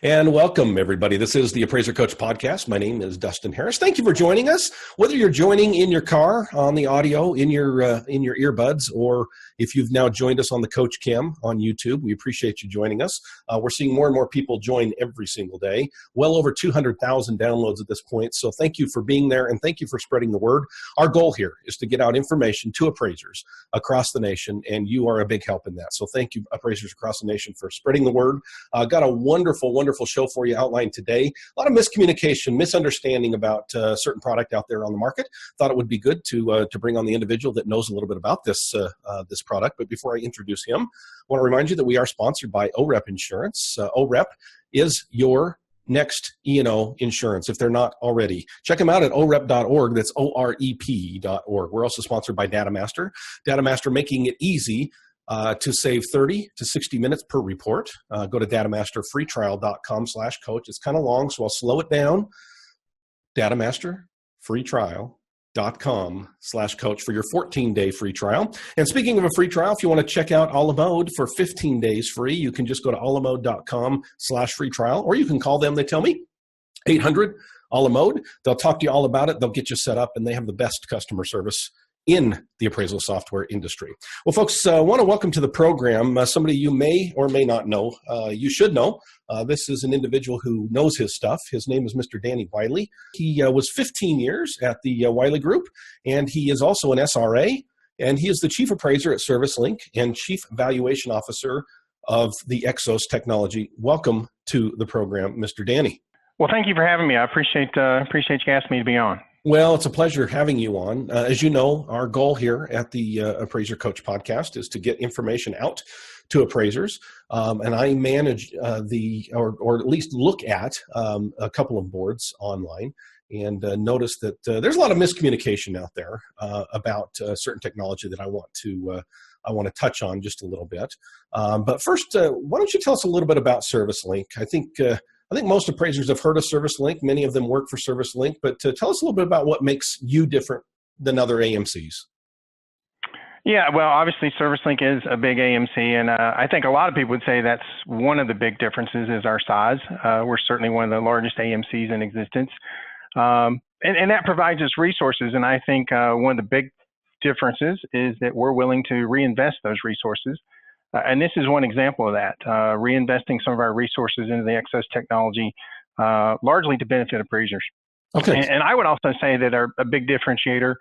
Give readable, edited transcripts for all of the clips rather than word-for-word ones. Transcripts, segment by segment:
And welcome, everybody. This is the Appraiser Coach Podcast. My name is Dustin Harris. Thank you for joining us. Whether you're joining in your car, on the audio, in your earbuds, or if you've now joined us on the Coach Cam on YouTube, we appreciate you joining us. We're seeing more and more people join every single day. Well over 200,000 downloads at this point. So thank you for being there, and thank you for spreading the word. Our goal here is to get out information to appraisers across the nation, and you are a big help in that. So thank you, appraisers across the nation, for spreading the word. Got a wonderful show for you outlined today. A lot of miscommunication, misunderstanding about a certain product out there on the market. Thought it would be good to bring on the individual that knows a little bit about this product. But before I introduce him, I want to remind you that we are sponsored by OREP Insurance. OREP is your next E&O insurance, if they're not already. Check them out at orep.org. That's OREP.org. We're also sponsored by DataMaster. DataMaster, making it easy to save 30 to 60 minutes per report. Go to datamasterfreetrial.com/coach. It's kind of long, so I'll slow it down. datamasterfreetrial.com/coach for your 14-day free trial. And speaking of a free trial, if you want to check out Alamode for 15 days free, you can just go to alamode.com/free trial, or you can call them. They tell me 800-ALAMODE. They'll talk to you all about it. They'll get you set up, and they have the best customer service in the appraisal software industry. Well, folks, I want to welcome to the program somebody you may or may not know. You should know. This is an individual who knows his stuff. His name is Mr. Danny Wiley. He was 15 years at the Wiley Group, and he is also an SRA, and he is the Chief Appraiser at ServiceLink and Chief Valuation Officer of the Exos technology. Welcome to the program, Mr. Danny. Well, thank you for having me. I appreciate you asking me to be on. Well, it's a pleasure having you on. As you know, our goal here at the Appraiser Coach Podcast is to get information out to appraisers. And I manage or at least look at a couple of boards online, and notice that there's a lot of miscommunication out there about certain technology that I want to touch on just a little bit. But first, why don't you tell us a little bit about ServiceLink? I think most appraisers have heard of ServiceLink. Many of them work for ServiceLink, but tell us a little bit about what makes you different than other AMCs. Yeah, well, obviously ServiceLink is a big AMC, and I think a lot of people would say that's one of the big differences is our size. We're certainly one of the largest AMCs in existence, and that provides us resources. And I think one of the big differences is that we're willing to reinvest those resources. And this is one example of that, reinvesting some of our resources into the Exos technology, largely to benefit appraisers. Okay. And I would also say that a big differentiator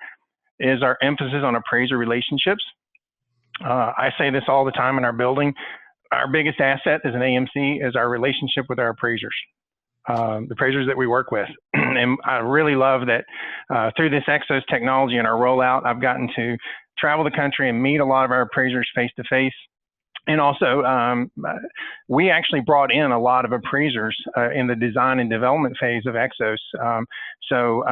is our emphasis on appraiser relationships. I say this all the time in our building. Our biggest asset as an AMC is our relationship with our appraisers, the appraisers that we work with. And I really love that through this Exos technology and our rollout, I've gotten to travel the country and meet a lot of our appraisers face to face. And also, we actually brought in a lot of appraisers in the design and development phase of Exos. Our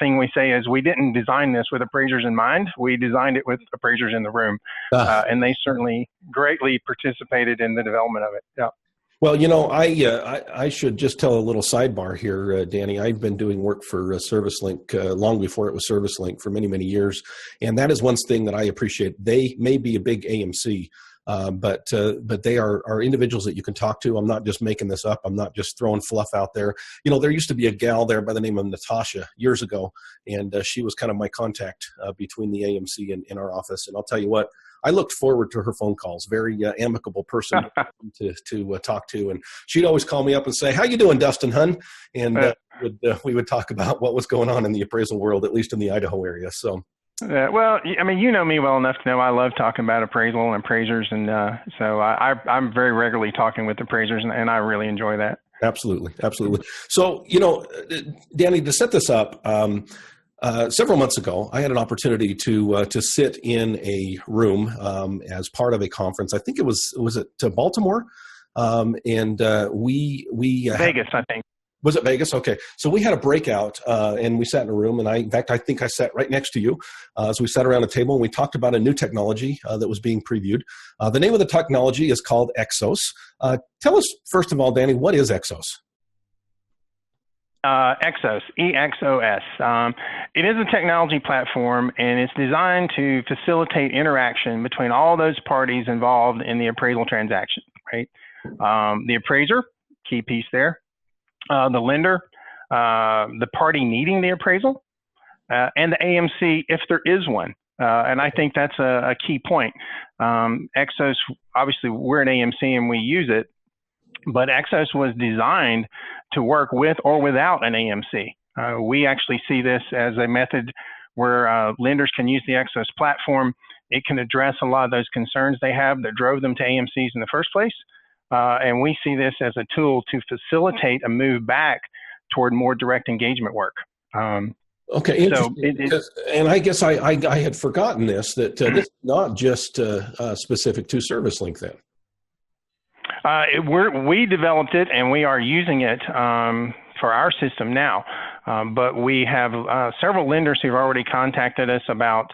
thing we say is we didn't design this with appraisers in mind. We designed it with appraisers in the room, and they certainly greatly participated in the development of it. Yeah. Well, I should just tell a little sidebar here, Danny. I've been doing work for ServiceLink long before it was ServiceLink for many, many years. And that is one thing that I appreciate. They may be a big AMC, but they are individuals that you can talk to. I'm not just making this up. I'm not just throwing fluff out there. There used to be a gal there by the name of Natasha years ago, and she was kind of my contact between the AMC and in our office. And I'll tell you what, I looked forward to her phone calls. Very amicable person to talk to, and she'd always call me up and say, "How you doing, Dustin, hun?" And we would talk about what was going on in the appraisal world, at least in the Idaho area. So, well, I mean, you know me well enough to know I love talking about appraisal and appraisers, and so I'm very regularly talking with appraisers, and I really enjoy that. Absolutely. So, Danny, to set this up. Several months ago, I had an opportunity to sit in a room as part of a conference. I think it was it Baltimore, and we Vegas, I think. Was it Vegas? Okay, so we had a breakout, and we sat in a room, and I think I sat right next to you. So we sat around a table and we talked about a new technology that was being previewed. The name of the technology is called Exos. Tell us first of all, Danny, what is Exos? Exos, EXOS. It is a technology platform, and it's designed to facilitate interaction between all those parties involved in the appraisal transaction, right? The appraiser, key piece there, the lender, the party needing the appraisal, and the AMC if there is one. And I think that's a key point. Exos, obviously, we're an AMC and we use it, but Exos was designed to work with or without an AMC. We actually see this as a method where lenders can use the Exos platform. It can address a lot of those concerns they have that drove them to AMCs in the first place. And we see this as a tool to facilitate a move back toward more direct engagement work. Okay, interesting. And I guess I had forgotten this, that this is not just specific to ServiceLink then. We developed it and we are using it for our system now. But we have several lenders who've already contacted us about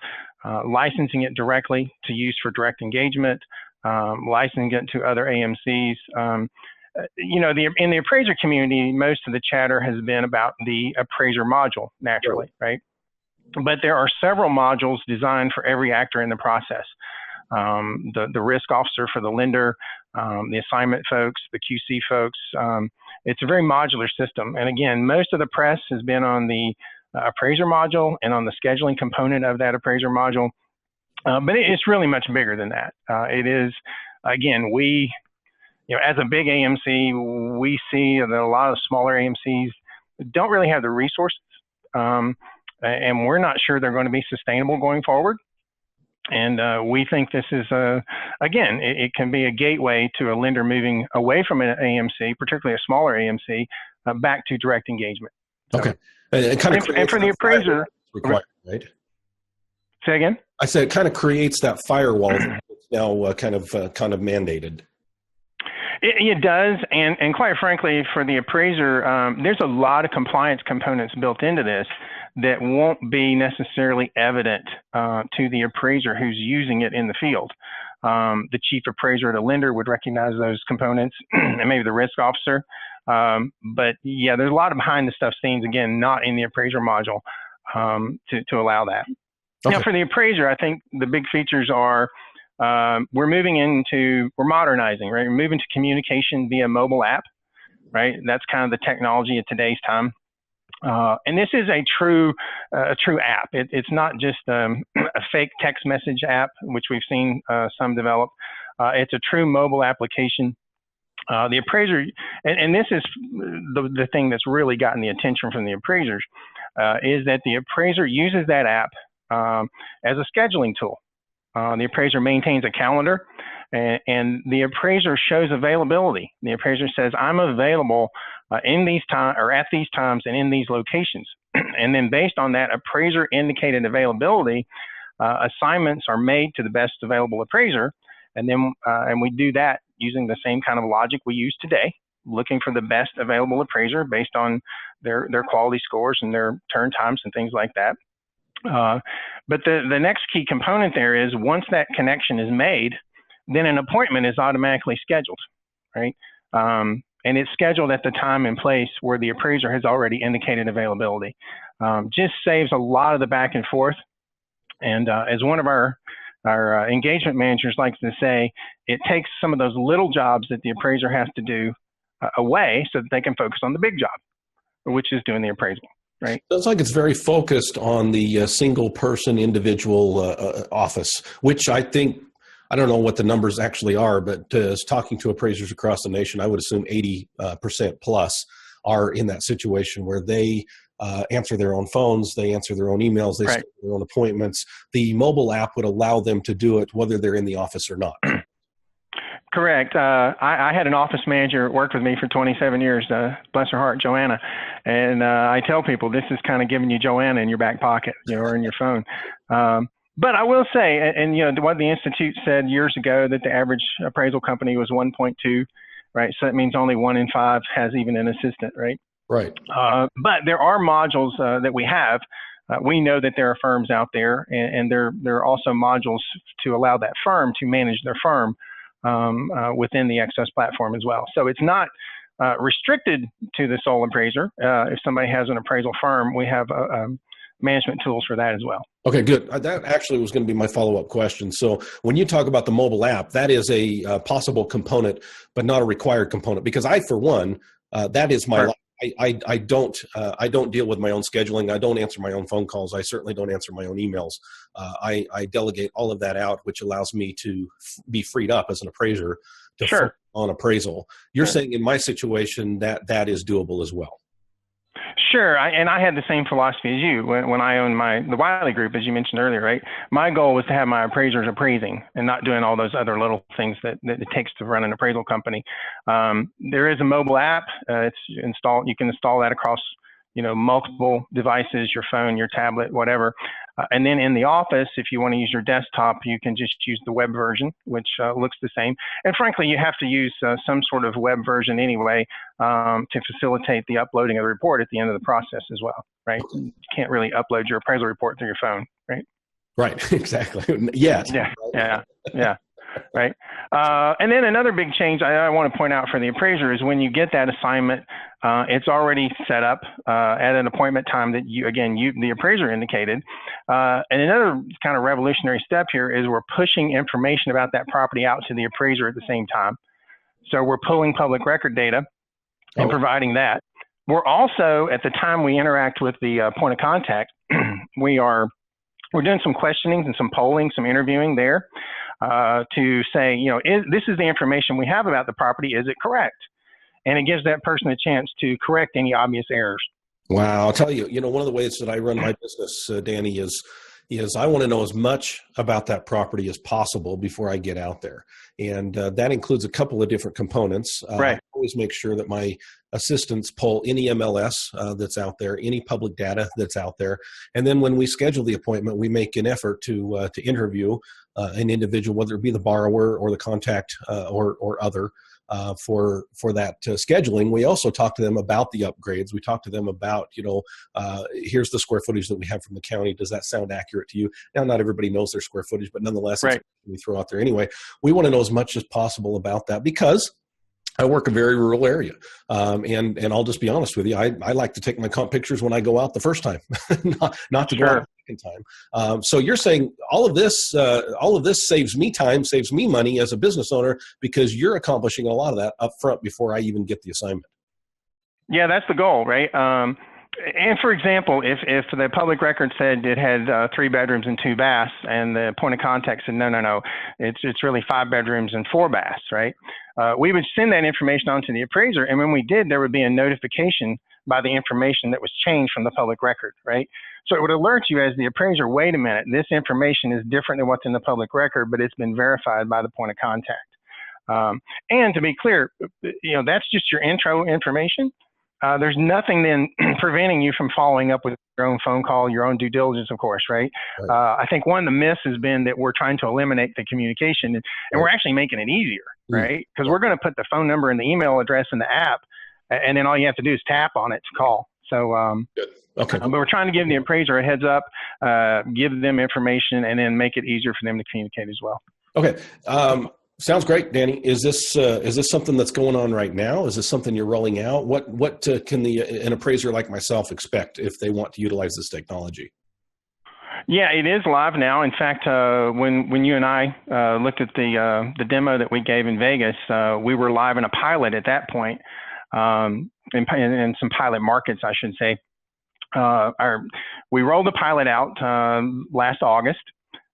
licensing it directly to use for direct engagement, licensing it to other AMCs. In the appraiser community, most of the chatter has been about the appraiser module, naturally, right? But there are several modules designed for every actor in the process. The risk officer for the lender, the assignment folks, the QC folks. It's a very modular system. And again, most of the press has been on the appraiser module and on the scheduling component of that appraiser module. But it's really much bigger than that. It is, again, as a big AMC, we see that a lot of smaller AMCs don't really have the resources, and we're not sure they're going to be sustainable going forward. And we think this is, again, it can be a gateway to a lender moving away from an AMC, particularly a smaller AMC, back to direct engagement. Okay. And for the appraiser, required, right? Say again? I said it kind of creates that firewall that's now kind of mandated. It does, and quite frankly, for the appraiser, there's a lot of compliance components built into this that won't be necessarily evident to the appraiser who's using it in the field. The chief appraiser at a lender would recognize those components, and maybe the risk officer. But yeah, there's a lot of behind the stuff scenes, again, not in the appraiser module to allow that. Okay. Now, for the appraiser, I think the big features are we're modernizing, right? We're moving to communication via mobile app, right? That's kind of the technology of today's time. And this is a true app. It's not just a fake text message app, which we've seen some develop. It's a true mobile application. The appraiser, and this is the thing that's really gotten the attention from the appraisers, is that the appraiser uses that app as a scheduling tool. The appraiser maintains a calendar, and the appraiser shows availability. The appraiser says, I'm available in these times or at these times and in these locations. And then based on that appraiser indicated availability, assignments are made to the best available appraiser. And then and we do that using the same kind of logic we use today, looking for the best available appraiser based on their quality scores and their turn times and things like that. But the next key component there is once that connection is made, then an appointment is automatically scheduled, right? And it's scheduled at the time and place where the appraiser has already indicated availability. Just saves a lot of the back and forth. And as one of our engagement managers likes to say, it takes some of those little jobs that the appraiser has to do away so that they can focus on the big job, which is doing the appraisal. Right. Sounds like it's very focused on the single person individual office, which I think, I don't know what the numbers actually are, but talking to appraisers across the nation, I would assume 80% plus are in that situation where they answer their own phones, they answer their own emails, they schedule their own appointments. The mobile app would allow them to do it whether they're in the office or not. Correct. I had an office manager that worked with me for 27 years, bless her heart, Joanna. And I tell people this is kind of giving you Joanna in your back pocket, or in your phone. But I will say, and what the Institute said years ago, that the average appraisal company was 1.2, right? So that means only 1 in 5 has even an assistant, right? Right. But there are modules that we have. We know that there are firms out there, and there are also modules to allow that firm to manage their firm within the Exos platform as well. So it's not restricted to the sole appraiser. If somebody has an appraisal firm, we have management tools for that as well. Okay, good. That actually was going to be my follow-up question. So when you talk about the mobile app, that is a possible component, but not a required component. Because I, for one, that is my Sure. life. I don't deal with my own scheduling. I don't answer my own phone calls. I certainly don't answer my own emails. I delegate all of that out, which allows me to be freed up as an appraiser to Sure. focus on appraisal. You're saying in my situation that is doable as well. Sure, and I had the same philosophy as you when I owned the Wiley Group, as you mentioned earlier, right? My goal was to have my appraisers appraising and not doing all those other little things that it takes to run an appraisal company. There is a mobile app. It's installed. You can install that across, multiple devices, your phone, your tablet, whatever. And then in the office, if you want to use your desktop, you can just use the web version, which looks the same. And frankly, you have to use some sort of web version anyway to facilitate the uploading of the report at the end of the process as well, right? You can't really upload your appraisal report through your phone, right? Right, exactly. Yes. Yeah. Right. And then another big change I want to point out for the appraiser is when you get that assignment, it's already set up at an appointment time that the appraiser indicated. And another kind of revolutionary step here is we're pushing information about that property out to the appraiser at the same time. So we're pulling public record data and providing that. We're also, at the time we interact with the point of contact, we're doing some questioning and some polling, some interviewing there to say, this is the information we have about the property. Is it correct? And it gives that person a chance to correct any obvious errors. Wow. I'll tell you, one of the ways that I run my business, Danny, is I want to know as much about that property as possible before I get out there. And that includes a couple of different components. Right. I always make sure that my assistants pull any MLS that's out there, any public data that's out there. And then when we schedule the appointment, we make an effort to interview an individual, whether it be the borrower or the contact or other. For that scheduling, we also talk to them about the upgrades. We talk to them about, here's the square footage that we have from the county. Does that sound accurate to you? Now, not everybody knows their square footage, but nonetheless, right. We throw out there anyway. We want to know as much as possible about that because I work a very rural area. And I'll just be honest with you. I like to take my comp pictures when I go out the first time, not to go out the second time. So you're saying all of this saves me time, saves me money as a business owner because you're accomplishing a lot of that up front before I even get the assignment. Yeah, that's the goal, right? And for example, if the public record said it had 3 bedrooms and 2 baths, and the point of contact said no, it's really 5 bedrooms and 4 baths, right? We would send that information on to the appraiser, and when we did, there would be a notification by the information that was changed from the public record, right? So it would alert you as the appraiser, wait a minute, this information is different than what's in the public record, but it's been verified by the point of contact. And to be clear, that's just your intro information. There's nothing then preventing you from following up with your own phone call, your own due diligence, of course, right? I think one of the myths has been that we're trying to eliminate the communication, and we're actually making it easier, right? Because we're going to put the phone number and the email address in the app, and then all you have to do is tap on it to call. So, but we're trying to give the appraiser a heads up, give them information, and then make it easier for them to communicate as well. Okay. Sounds great, Danny. Is this something that's going on right now? Is this something you're rolling out? What can an appraiser like myself expect if they want to utilize this technology? Yeah, it is live now. In fact, when you and I looked at the demo that we gave in Vegas, we were live in a pilot at that point, in some pilot markets, I should say. We rolled the pilot out last August.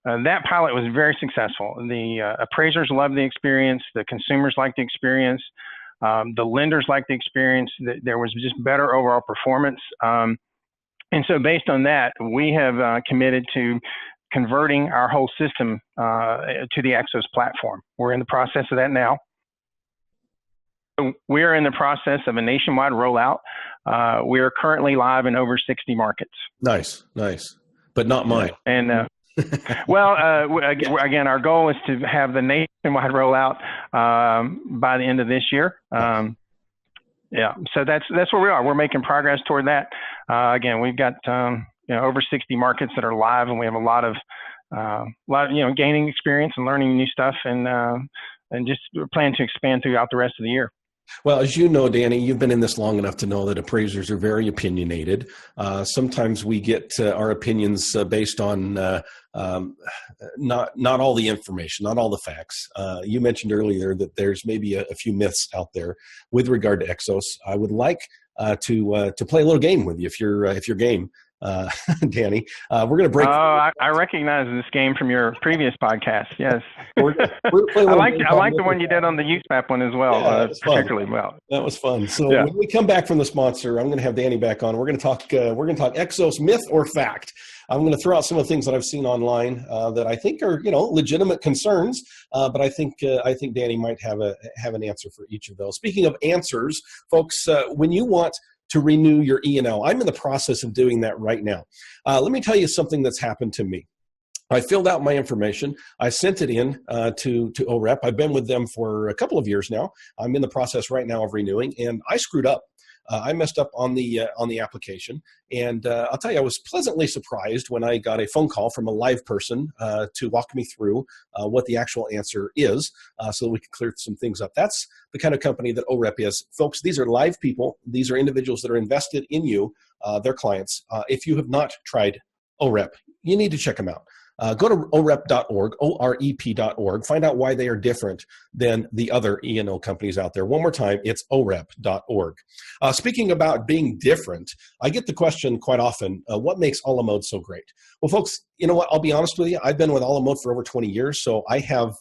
That pilot was very successful. The appraisers loved the experience. The consumers liked the experience. The lenders liked the experience. There was just better overall performance. And so based on that, we have committed to converting our whole system to the Exos platform. We're in the process of that now. We are in the process of a nationwide rollout. We are currently live in over 60 markets. Nice. But not mine. And well, again, our goal is to have the nationwide rollout by the end of this year. So that's where we are. We're making progress toward that. Again, we've got over 60 markets that are live, and we have a lot of gaining experience and learning new stuff, and just plan to expand throughout the rest of the year. Well, as you know, Danny, you've been in this long enough to know that appraisers are very opinionated. Sometimes we get our opinions based on not all the information, not all the facts. You mentioned earlier that there's maybe a few myths out there with regard to Exos. I would like to play a little game with you if you're game. Danny, we're going to break. Oh, I recognize this game from your previous podcast. Yes, we're I like the one you did on the USMAP one as well, yeah, particularly well. That was fun. So when we come back from the sponsor, I'm going to have Danny back on. We're going to talk Exos, myth or fact. I'm going to throw out some of the things that I've seen online that I think are legitimate concerns, but I think Danny might have an answer for each of those. Speaking of answers, folks, when you want to renew your E&O. I'm in the process of doing that right now. Let me tell you something that's happened to me. I filled out my information. I sent it in to OREP. I've been with them for a couple of years now. I'm in the process right now of renewing, and I screwed up. I messed up on the application, and I'll tell you, I was pleasantly surprised when I got a phone call from a live person to walk me through what the actual answer is, so that we can clear some things up. That's the kind of company that OREP is. Folks, these are live people. These are individuals that are invested in you, their clients. If you have not tried OREP, you need to check them out. Go to orep.org, OREP.org. Find out why they are different than the other E&O companies out there. One more time, it's orep.org. Speaking about being different, I get the question quite often, what makes Alamode so great? Well, folks, you know what? I'll be honest with you. I've been with Alamode for over 20 years, so I have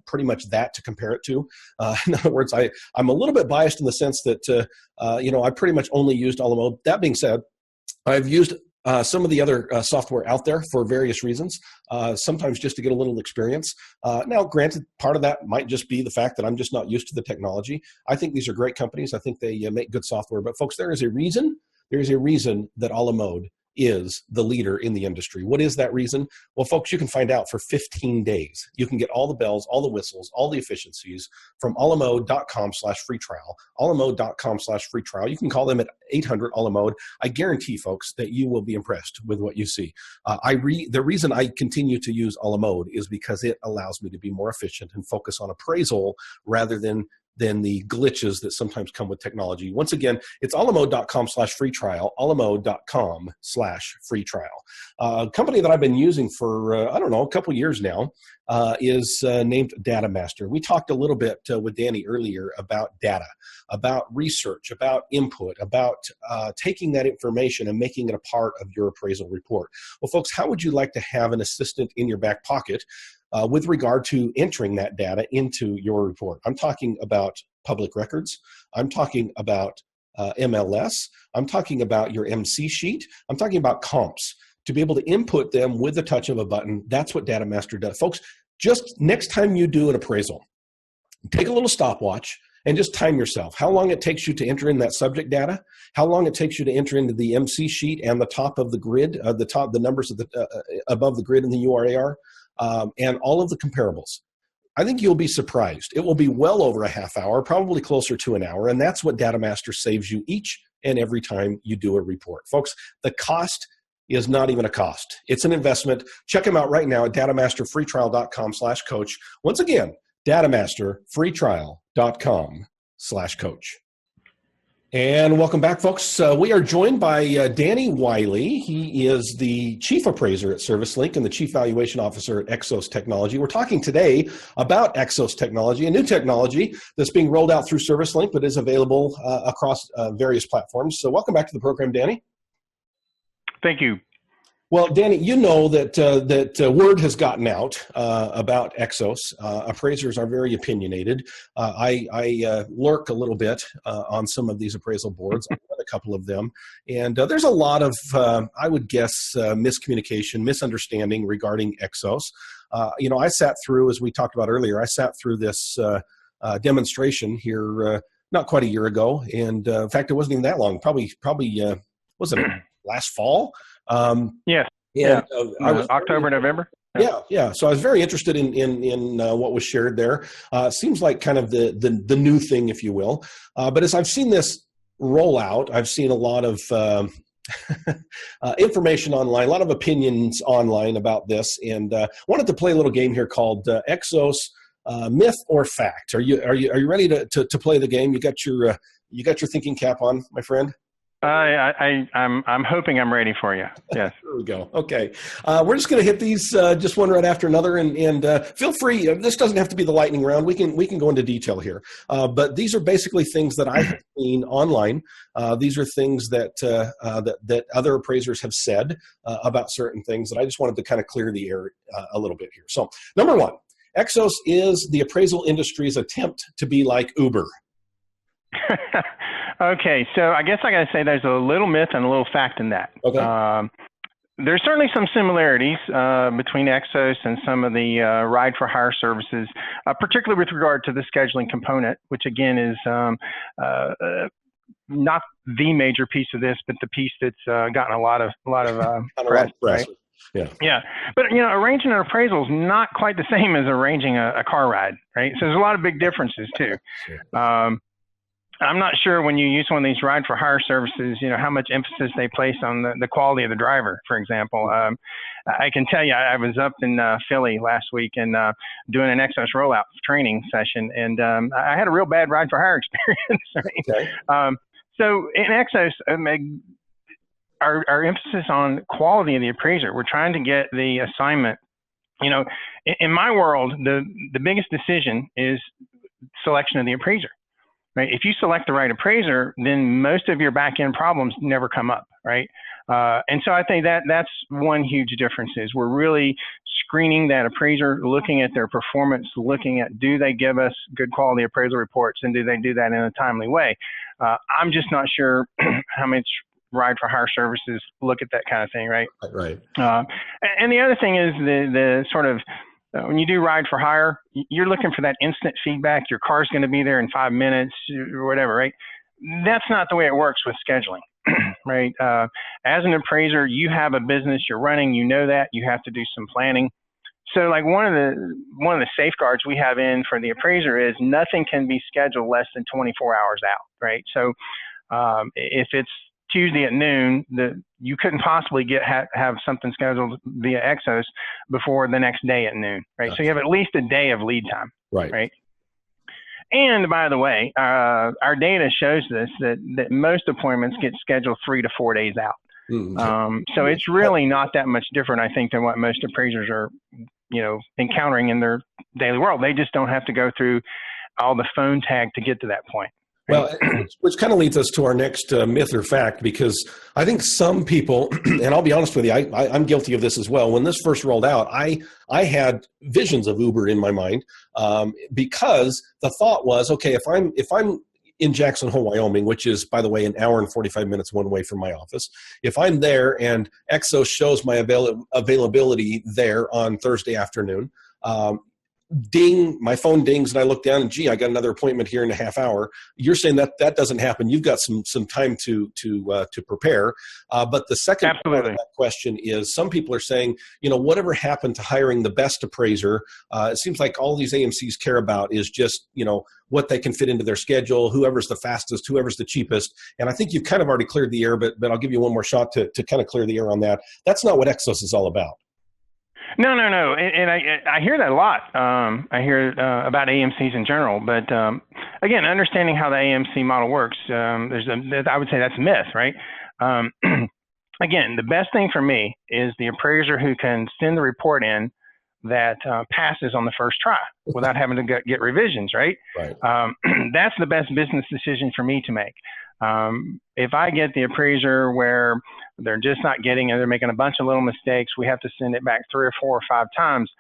pretty much that to compare it to. In other words, I'm a little bit biased in the sense that, I pretty much only used Alamode. That being said, I've used some of the other software out there for various reasons, sometimes just to get a little experience. Now, granted, part of that might just be the fact that I'm just not used to the technology. I think these are great companies. I think they make good software. But folks, there is a reason that Alamode is the leader in the industry. What is that reason? Well, folks, you can find out for 15 days. You can get all the bells, all the whistles, all the efficiencies from alamode.com/free trial, alamode.com/free trial. You can call them at 800 Alamode. I guarantee, folks, that you will be impressed with what you see. The reason I continue to use Alamode is because it allows me to be more efficient and focus on appraisal rather than the glitches that sometimes come with technology. Once again, it's alamode.com/free trial, alamode.com/free trial. A company that I've been using for, a couple years now is named Data Master. We talked a little bit with Danny earlier about data, about research, about input, about taking that information and making it a part of your appraisal report. Well, folks, how would you like to have an assistant in your back pocket with regard to entering that data into your report? I'm talking about public records. I'm talking about MLS. I'm talking about your MC sheet. I'm talking about comps. To be able to input them with the touch of a button, that's what Data Master does. Folks, just next time you do an appraisal, take a little stopwatch and just time yourself. How long it takes you to enter in that subject data, how long it takes you to enter into the MC sheet and the top of the grid, the numbers of above the grid in the URAR, and all of the comparables. I think you'll be surprised. It will be well over a half hour, probably closer to an hour, and that's what Data Master saves you each and every time you do a report. Folks, the cost is not even a cost. It's an investment. Check them out right now at datamasterfreetrial.com/coach. Once again, datamasterfreetrial.com/coach. And welcome back, folks. We are joined by Danny Wiley. He is the Chief Appraiser at ServiceLink and the Chief Valuation Officer at Exos Technology. We're talking today about Exos Technology, a new technology that's being rolled out through ServiceLink but is available across various platforms. So welcome back to the program, Danny. Thank you. Well, Danny, you know that word has gotten out about Exos. Appraisers are very opinionated. I lurk a little bit on some of these appraisal boards. I've got a couple of them. And there's a lot of, I would guess, miscommunication, misunderstanding regarding Exos. I sat through, as we talked about earlier, this demonstration here not quite a year ago. And in fact, it wasn't even that long. Probably was it last fall? Yes. Yeah. I was October, November. Yeah. So I was very interested in what was shared there. Seems like kind of the new thing, if you will. But as I've seen this roll out, I've seen a lot of information online, a lot of opinions online about this, and wanted to play a little game here called Exos myth or fact? Are you ready to play the game? You got your thinking cap on, my friend? I'm hoping I'm ready for you. Yes. There we go. Okay. We're just going to hit these just one right after another, and feel free. This doesn't have to be the lightning round. We can go into detail here. But these are basically things that I have seen online. These are things that other appraisers have said about certain things that I just wanted to kind of clear the air a little bit here. So, number one, Exos is the appraisal industry's attempt to be like Uber. Okay, so I guess I got to say there's a little myth and a little fact in that. Okay. There's certainly some similarities between Exos and some of the ride-for-hire services, particularly with regard to the scheduling component, which again is not the major piece of this, but the piece that's gotten a lot of press. Right? Yeah. But, arranging an appraisal is not quite the same as arranging a car ride, right? So there's a lot of big differences too. I'm not sure when you use one of these ride for hire services, how much emphasis they place on the quality of the driver, for example. I can tell you, I was up in Philly last week and doing an Exos rollout training session, and I had a real bad ride for hire experience. Right? Okay. So in Exos, our emphasis on quality of the appraiser, we're trying to get the assignment. In my world, the biggest decision is selection of the appraiser. Right? If you select the right appraiser, then most of your back-end problems never come up, right? And so I think that's one huge difference is we're really screening that appraiser, looking at their performance, looking at do they give us good quality appraisal reports, and do they do that in a timely way? I'm just not sure how much ride for hire services look at that kind of thing, right? Right. And the other thing is the sort of when you do ride for hire, you're looking for that instant feedback. Your car's going to be there in 5 minutes or whatever, right? That's not the way it works with scheduling, right? As an appraiser, you have a business you're running. You know that you have to do some planning. So, like one of the safeguards we have in for the appraiser is nothing can be scheduled less than 24 hours out, right? So, if it's Tuesday at noon, you couldn't possibly have something scheduled via Exos before the next day at noon, right? So you have at least a day of lead time, right? And by the way, our data shows this, that most appointments get scheduled 3 to 4 days out. Mm-hmm. So it's really not that much different, I think, than what most appraisers are, encountering in their daily world. They just don't have to go through all the phone tag to get to that point. Well, which kind of leads us to our next myth or fact, because I think some people, and I'll be honest with you, I'm guilty of this as well. When this first rolled out, I had visions of Uber in my mind because the thought was, okay, if I'm in Jackson Hole, Wyoming, which is, by the way, an hour and 45 minutes one way from my office, if I'm there and Exos shows my availability there on Thursday afternoon, ding, my phone dings and I look down and gee, I got another appointment here in a half hour. You're saying that doesn't happen. You've got some time to prepare. But the second part of that question is some people are saying, whatever happened to hiring the best appraiser? It seems like all these AMCs care about is just, what they can fit into their schedule, whoever's the fastest, whoever's the cheapest. And I think you've kind of already cleared the air, but I'll give you one more shot to kind of clear the air on that. That's not what Exos is all about. No. And I hear that a lot. I hear about AMCs in general. But again, understanding how the AMC model works, I would say that's a myth, right? Again, the best thing for me is the appraiser who can send the report in that passes on the first try without having to get revisions, right? That's the best business decision for me to make. If I get the appraiser where they're just not getting it, they're making a bunch of little mistakes, we have to send it back 3 or 4 or 5 times,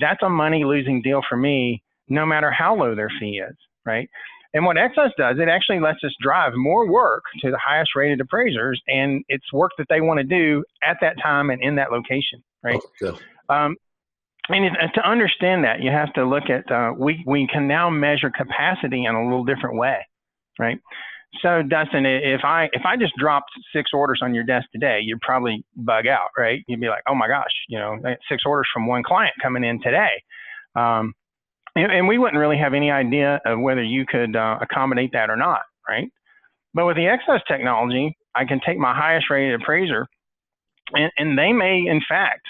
that's a money-losing deal for me, no matter how low their fee is, right? And what Exos does, it actually lets us drive more work to the highest-rated appraisers, and it's work that they want to do at that time and in that location, right? And to understand that, you have to look at, we can now measure capacity in a little different way, right? So Dustin, if I just dropped 6 orders on your desk today, you'd probably bug out, right? You'd be like, oh my gosh, I got 6 orders from one client coming in today. And we wouldn't really have any idea of whether you could accommodate that or not, right? But with the Exos technology, I can take my highest rated appraiser and they may in fact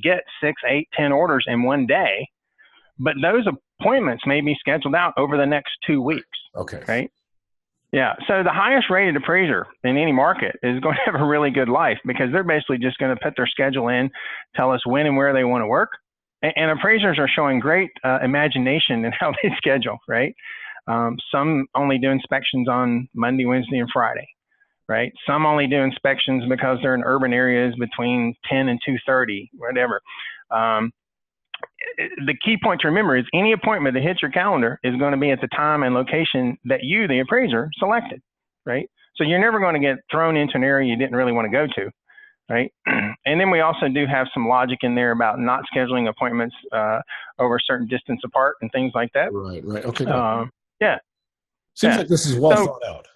get 6, 8, 10 orders in one day. But those appointments may be scheduled out over the next 2 weeks. Okay. Right. Yeah. So the highest rated appraiser in any market is going to have a really good life, because they're basically just going to put their schedule in, tell us when and where they want to work. And appraisers are showing great imagination in how they schedule, right? Some only do inspections on Monday, Wednesday, and Friday, right? Some only do inspections because they're in urban areas between 10 and 2:30, whatever. The key point to remember is any appointment that hits your calendar is going to be at the time and location that you, the appraiser, selected, right? So you're never going to get thrown into an area you didn't really want to go to, right? And then we also do have some logic in there about not scheduling appointments over a certain distance apart and things like that. Right, right. Okay. Yeah. Seems like this is well thought out.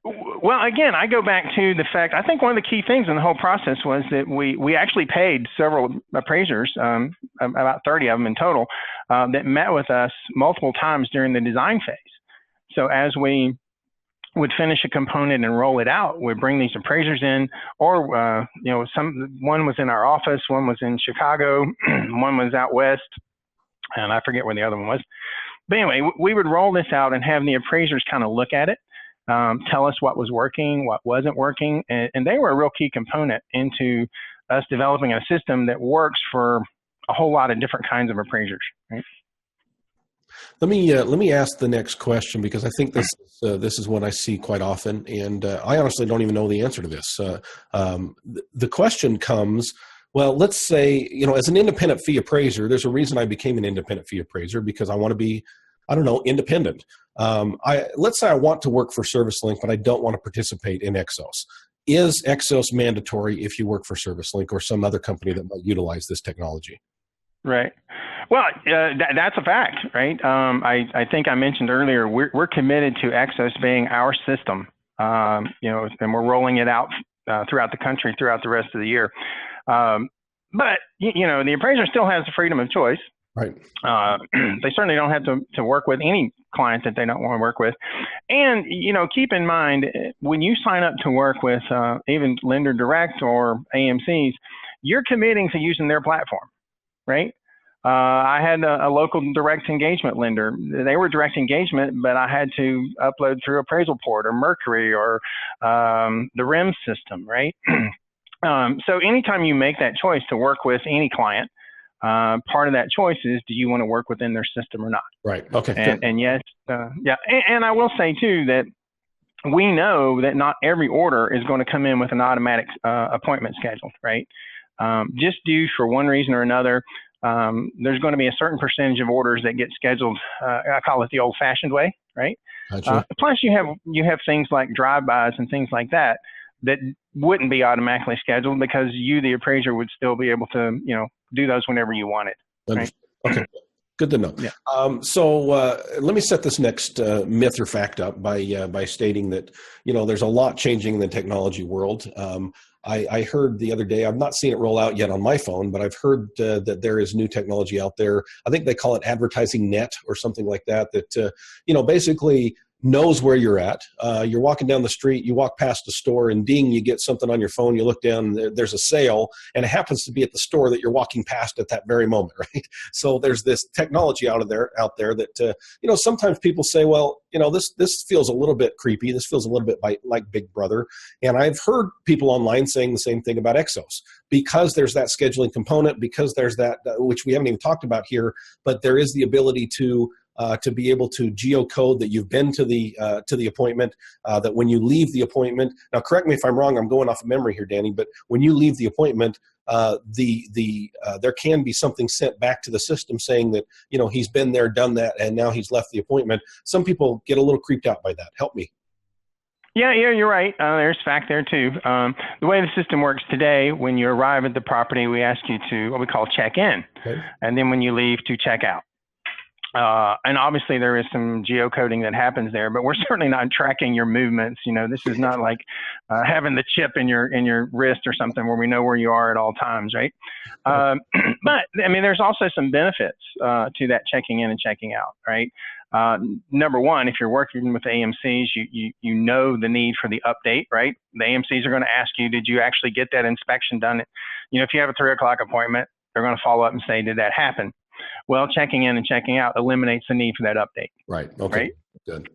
Well, again, I go back to the fact, I think one of the key things in the whole process was that we actually paid several appraisers, about 30 of them in total, that met with us multiple times during the design phase. So as we would finish a component and roll it out, we'd bring these appraisers in, or, one was in our office, one was in Chicago, one was out west, and I forget where the other one was. But anyway, we would roll this out and have the appraisers kind of look at it, tell us what was working, what wasn't working, and they were a real key component into us developing a system that works for a whole lot of different kinds of appraisers. Right? Let me ask the next question, because I think this is what I see quite often, and I honestly don't even know the answer to this. The question comes, well, let's say, as an independent fee appraiser, there's a reason I became an independent fee appraiser, because I want to be, independent. Let's say I want to work for ServiceLink, but I don't want to participate in Exos. Is Exos mandatory if you work for ServiceLink or some other company that might utilize this technology? Right. Well, that's a fact, right? I think I mentioned earlier, we're committed to Exos being our system, and we're rolling it out throughout the country, throughout the rest of the year. But, the appraiser still has the freedom of choice. Right. They certainly don't have to work with any client that they don't want to work with. And, keep in mind, when you sign up to work with even Lender Direct or AMCs, you're committing to using their platform, right? I had a local direct engagement lender. They were direct engagement, but I had to upload through Appraisal Port or Mercury or the RIM system, right? So anytime you make that choice to work with any client, part of that choice is, do you want to work within their system or not? Right. Okay. And yes, yeah. And I will say too that we know that not every order is going to come in with an automatic appointment schedule, right? Just due for one reason or another. There's going to be a certain percentage of orders that get scheduled. I call it the old-fashioned way, right? Gotcha. Plus, you have things like drive-bys and things like that wouldn't be automatically scheduled, because you, the appraiser, would still be able to, do those whenever you wanted. Right? Okay. Good to know. Yeah. So let me set this next myth or fact up by stating that, there's a lot changing in the technology world. I heard the other day, I've not seen it roll out yet on my phone, but I've heard that there is new technology out there. I think they call it advertising net or something like that, basically knows where you're at. You're walking down the street, you walk past a store, and ding, you get something on your phone, you look down, there's a sale, and it happens to be at the store that you're walking past at that very moment, right? So there's this technology out there that, sometimes people say, well, this feels a little bit creepy, this feels a little bit like Big Brother, and I've heard people online saying the same thing about Exos, because there's that scheduling component, because there's that, which we haven't even talked about here, but there is the ability to be able to geocode that you've been to the appointment, that when you leave the appointment, now correct me if I'm wrong, I'm going off of memory here, Danny, but when you leave the appointment, there can be something sent back to the system saying that, he's been there, done that, and now he's left the appointment. Some people get a little creeped out by that. Help me. Yeah, you're right. There's fact there too. The way the system works today, when you arrive at the property, we ask you to what we call check in, okay, and then when you leave, to check out. And obviously there is some geocoding that happens there, but we're certainly not tracking your movements. This is not like having the chip in your wrist or something where we know where you are at all times, right? But I mean, there's also some benefits to that checking in and checking out, right? Number one, if you're working with AMCs, you know the need for the update, right? The AMCs are going to ask you, did you actually get that inspection done? If you have a 3 o'clock appointment, they're going to follow up and say, did that happen? Well, checking in and checking out eliminates the need for that update. Right. Okay. Right. Good.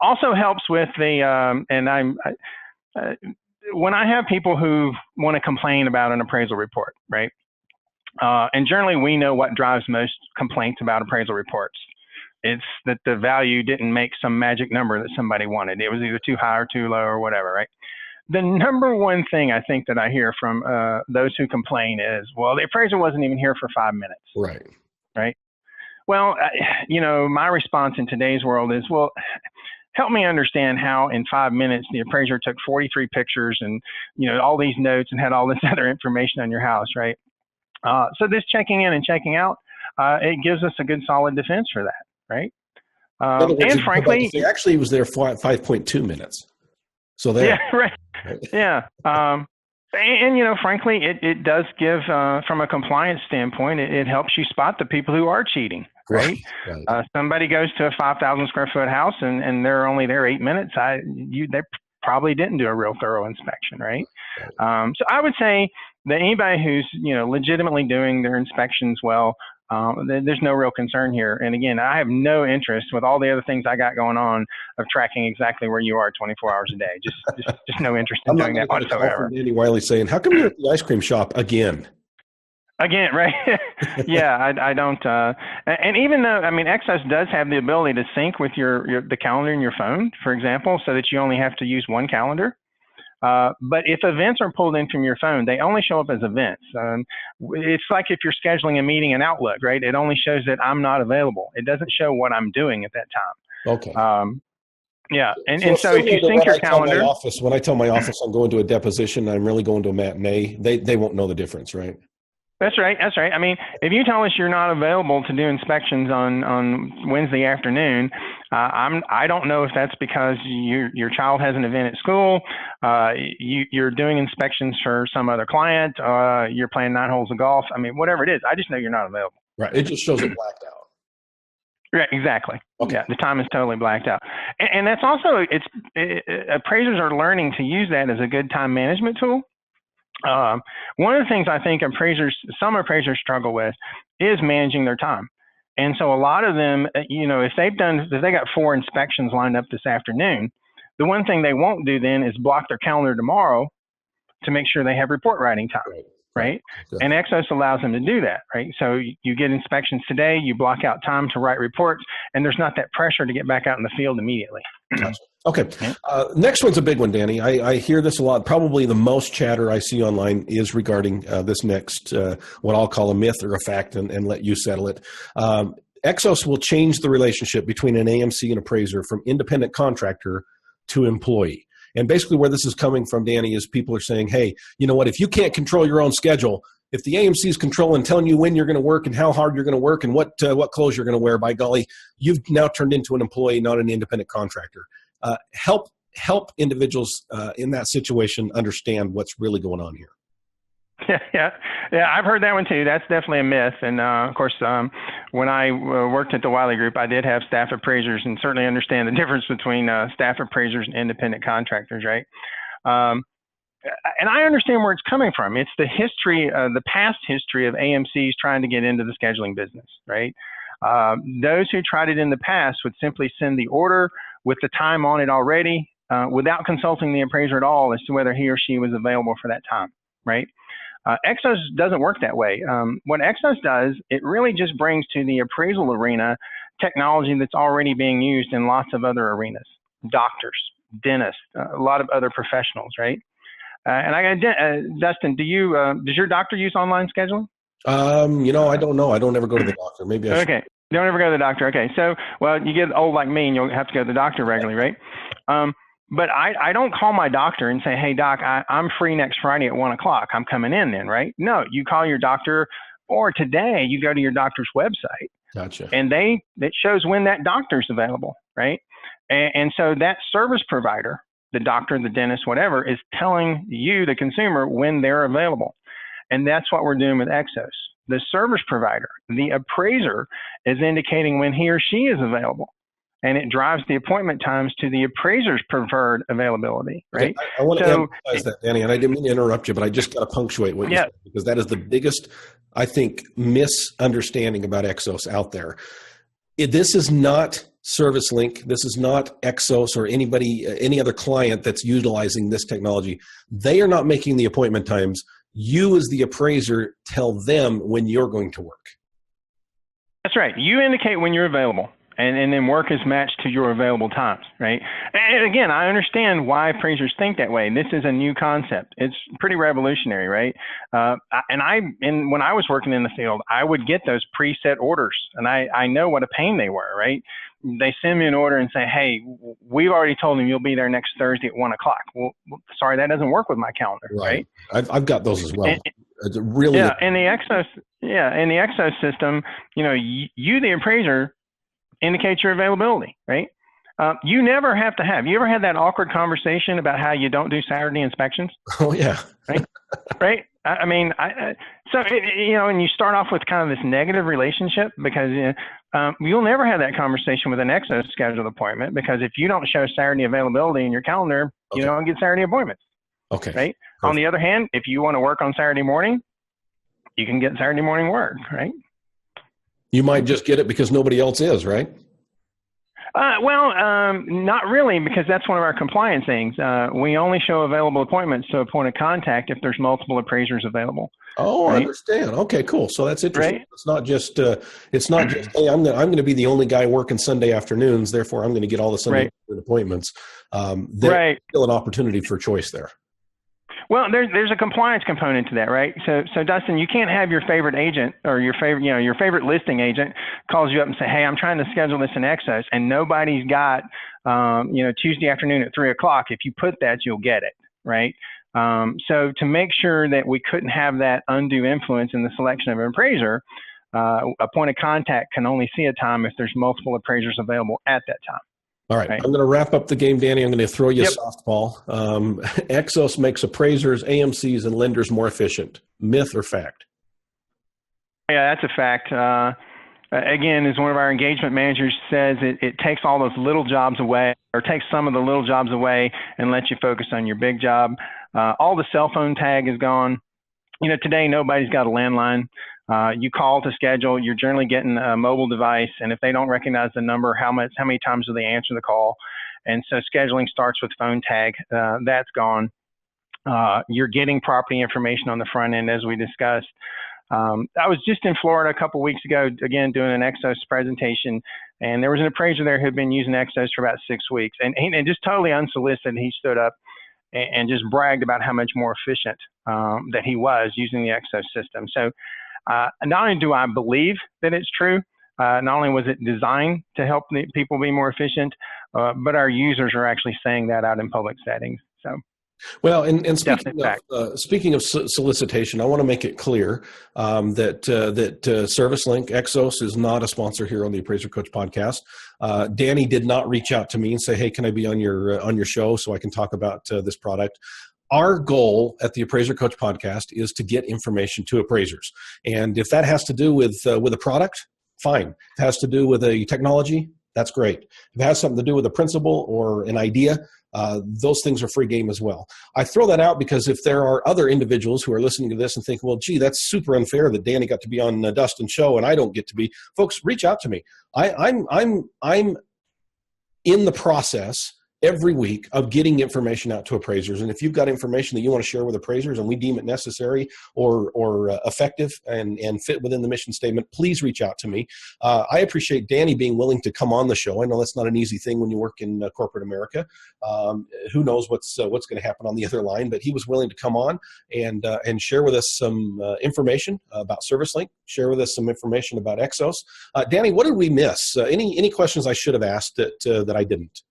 Also helps with the, when I have people who want to complain about an appraisal report, right? And generally we know what drives most complaints about appraisal reports. It's that the value didn't make some magic number that somebody wanted. It was either too high or too low or whatever, right? The number one thing I think that I hear from those who complain is, well, the appraiser wasn't even here for 5 minutes. Right. Right. Well, my response in today's world is, well, help me understand how in 5 minutes the appraiser took 43 pictures and, all these notes and had all this other information on your house, right? So this checking in and checking out, it gives us a good solid defense for that, right? In other words, and frankly, actually he was there for 5.2 minutes. So there. Yeah, right. Yeah. Frankly, it does give, from a compliance standpoint, it helps you spot the people who are cheating, right? Right. Somebody goes to a 5,000 square foot house and they're only there 8 minutes. They probably didn't do a real thorough inspection, right? So I would say that anybody who's, legitimately doing their inspections well, there's no real concern here. And again, I have no interest with all the other things I got going on of tracking exactly where you are 24 hours a day. Just no interest in doing that whatsoever. Danny Wiley saying, how come you're at the ice cream shop again? Again, right? Yeah, I don't. And even though, Exos does have the ability to sync with the calendar in your phone, for example, so that you only have to use one calendar. But if events are pulled in from your phone, they only show up as events. It's like if you're scheduling a meeting in Outlook, right? It only shows that I'm not available. It doesn't show what I'm doing at that time. Okay. Yeah. And so if you sync your calendar. When I tell my office I'm going to a deposition, I'm really going to a matinee, they won't know the difference, right? That's right. That's right. If you tell us you're not available to do inspections on Wednesday afternoon, I don't know if that's because your child has an event at school, you're doing inspections for some other client, you're playing 9 holes of golf. Whatever it is, I just know you're not available. Right. It just shows it blacked out. Right. Exactly. Okay. Yeah. The time is totally blacked out. And that's also, appraisers are learning to use that as a good time management tool. One of the things I think some appraisers struggle with is managing their time. And so a lot of them, if they got 4 inspections lined up this afternoon, the one thing they won't do then is block their calendar tomorrow to make sure they have report writing time. Right? Exactly. And Exos allows them to do that, right? So you get inspections today, you block out time to write reports, and there's not that pressure to get back out in the field immediately. Gotcha. Okay. Next one's a big one, Danny. I hear this a lot. Probably the most chatter I see online is regarding this next, what I'll call a myth or a fact, and let you settle it. Exos will change the relationship between an AMC and appraiser from independent contractor to employee. And basically where this is coming from, Danny, is people are saying, hey, you know what, if you can't control your own schedule, if the AMC is controlling, telling you when you're going to work and how hard you're going to work and what clothes you're going to wear, by golly, you've now turned into an employee, not an independent contractor. Help individuals in that situation understand what's really going on here. Yeah, I've heard that one too. That's definitely a myth. And of course, when I worked at the Wiley Group, I did have staff appraisers, and certainly understand the difference between staff appraisers and independent contractors, right? And I understand where it's coming from. It's the history, the past history of AMCs trying to get into the scheduling business, right? Those who tried it in the past would simply send the order with the time on it already, without consulting the appraiser at all as to whether he or she was available for that time, right? Exos doesn't work that way. What Exos does, it really just brings to the appraisal arena technology that's already being used in lots of other arenas, doctors, dentists, a lot of other professionals, right? And I got Dustin, does your doctor use online scheduling? I don't know. I don't ever go to the doctor. Maybe I should. Okay. You don't ever go to the doctor. Okay. So, well, you get old like me and you'll have to go to the doctor regularly, right? But I don't call my doctor and say, hey, doc, I'm free next Friday at 1 o'clock. I'm coming in then, right? No, you call your doctor, or today you go to your doctor's website. Gotcha. And it shows when that doctor's available, right? And so that service provider, the doctor, the dentist, whatever, is telling you, the consumer, when they're available. And that's what we're doing with Exos. The service provider, the appraiser, is indicating when he or she is available. and it drives the appointment times to the appraiser's preferred availability, right? Okay, I want to emphasize that, Danny, and I didn't mean to interrupt you, but I just got to punctuate what you said, because that is the biggest, I think, misunderstanding about Exos out there. This is not ServiceLink. This is not Exos or any other client that's utilizing this technology. They are not making the appointment times. You, as the appraiser, tell them when you're going to work. That's right. You indicate when you're available, and then work is matched to your available times, right? And again, I understand why appraisers think that way. This is a new concept. It's pretty revolutionary, right? When I was working in the field, I would get those preset orders, and I know what a pain they were, right? They send me an order and say, hey, we've already told them you'll be there next Thursday at 1 o'clock. Well, sorry, that doesn't work with my calendar, right? I've got those as well. It's really in the Exos system, you the appraiser indicate your availability, right? You never have to have. You ever had that awkward conversation about how you don't do Saturday inspections? Oh yeah, right, right. And you start off with kind of this negative relationship, because you'll never have that conversation with an Exos scheduled appointment, because if you don't show Saturday availability in your calendar, you don't get Saturday appointments. Okay. Right. Perfect. On the other hand, if you want to work on Saturday morning, you can get Saturday morning work, right? You might just get it because nobody else is, right? Not really, because that's one of our compliance things. We only show available appointments to a point of contact if there's multiple appraisers available. Oh, right? I understand. Okay, cool. So that's interesting. Right? It's not just hey, I'm going to be the only guy working Sunday afternoons, therefore I'm going to get all the Sunday appointments. There's still an opportunity for choice there. Well, there's a compliance component to that, right? So Dustin, you can't have your favorite agent or your favorite listing agent calls you up and say, hey, I'm trying to schedule this in Exos, and nobody's got, Tuesday afternoon at 3 o'clock. If you put that, you'll get it, right? So to make sure that we couldn't have that undue influence in the selection of an appraiser, a point of contact can only see a time if there's multiple appraisers available at that time. All right. I'm going to wrap up the game, Danny. I'm going to throw you a softball. Exos makes appraisers, AMCs, and lenders more efficient. Myth or fact? Yeah, that's a fact. Again, as one of our engagement managers says, it takes all those little jobs away, or takes some of the little jobs away and lets you focus on your big job. All the cell phone tag is gone. Today nobody's got a landline. You call to schedule, you're generally getting a mobile device, and if they don't recognize the number, how many times do they answer the call? And so scheduling starts with phone tag. That's gone. You're getting property information on the front end, as we discussed. I was just in Florida a couple weeks ago, again, doing an Exos presentation, and there was an appraiser there who had been using Exos for about 6 weeks, and just totally unsolicited, he stood up and just bragged about how much more efficient that he was using the Exos system. So not only do I believe that it's true, not only was it designed to help people be more efficient, but our users are actually saying that out in public settings. So, well, and speaking of solicitation, I want to make it clear that ServiceLink Exos is not a sponsor here on the Appraiser Coach podcast. Danny did not reach out to me and say, "Hey, can I be on your show so I can talk about this product?" Our goal at the Appraiser Coach podcast is to get information to appraisers. And if that has to do with a product, fine. If it has to do with a technology, that's great. If it has something to do with a principle or an idea, those things are free game as well. I throw that out because if there are other individuals who are listening to this and think, well, gee, that's super unfair that Danny got to be on Dustin's show and I don't get to be, folks, reach out to me. I'm in the process every week of getting information out to appraisers. And if you've got information that you want to share with appraisers and we deem it necessary or effective and fit within the mission statement, please reach out to me. I appreciate Danny being willing to come on the show. I know that's not an easy thing when you work in corporate America. Who knows what's going to happen on the other line, but he was willing to come on and share with us some information about ServiceLink, share with us some information about Exos. Danny, what did we miss? Any questions I should have asked that I didn't?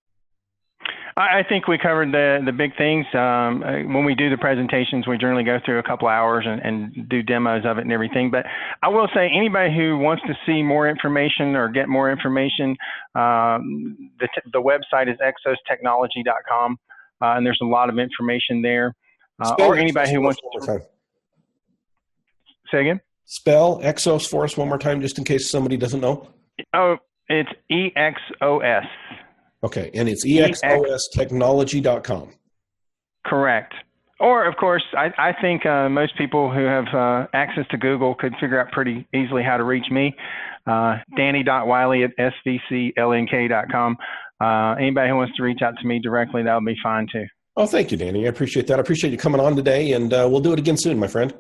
I think we covered the big things. When we do the presentations, we generally go through a couple hours and do demos of it and everything. But I will say anybody who wants to see more information or get more information, the website is exostechnology.com, and there's a lot of information there. Or anybody who wants to... Say again? Spell Exos for us one more time, just in case somebody doesn't know. Oh, It's EXOS. Okay, and it's exostechnology.com. Correct. Or, of course, I think most people who have access to Google could figure out pretty easily how to reach me. Danny.Wiley at svclnk.com. Anybody who wants to reach out to me directly, that'll be fine too. Oh, thank you, Danny. I appreciate that. I appreciate you coming on today, and we'll do it again soon, my friend.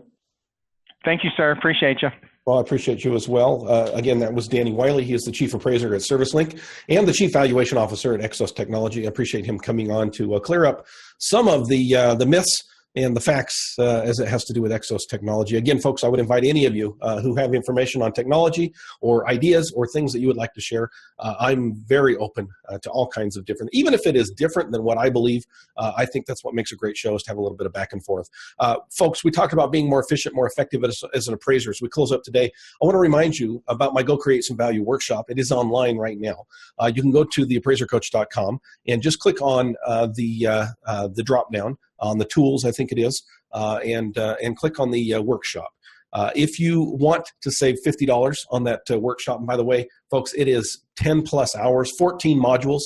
Thank you, sir. Appreciate you. Well, I appreciate you as well. Again, that was Danny Wiley. He is the Chief Appraiser at ServiceLink and the Chief Valuation Officer at Exos Technology. I appreciate him coming on to clear up some of the myths and the facts as it has to do with Exos Technology. Again, folks, I would invite any of you who have information on technology or ideas or things that you would like to share. I'm very open to all kinds of different, even if it is different than what I believe. I think that's what makes a great show, is to have a little bit of back and forth. Folks, we talked about being more efficient, more effective as an appraiser. As we close up today, I want to remind you about my Go Create Some Value workshop. It is online right now. You can go to theappraisercoach.com and just click on the drop down on the tools, I think it is, and click on the workshop. If you want to save $50 on that workshop, and by the way, folks, it is 10 plus hours, 14 modules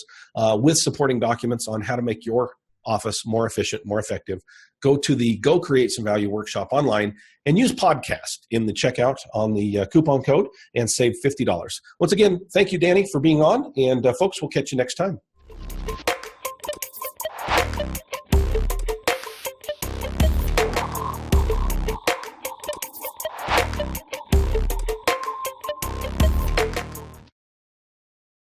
with supporting documents on how to make your office more efficient, more effective. Go to the Go Create Some Value workshop online and use podcast in the checkout on the coupon code and save $50. Once again, thank you, Danny, for being on, and folks, we'll catch you next time.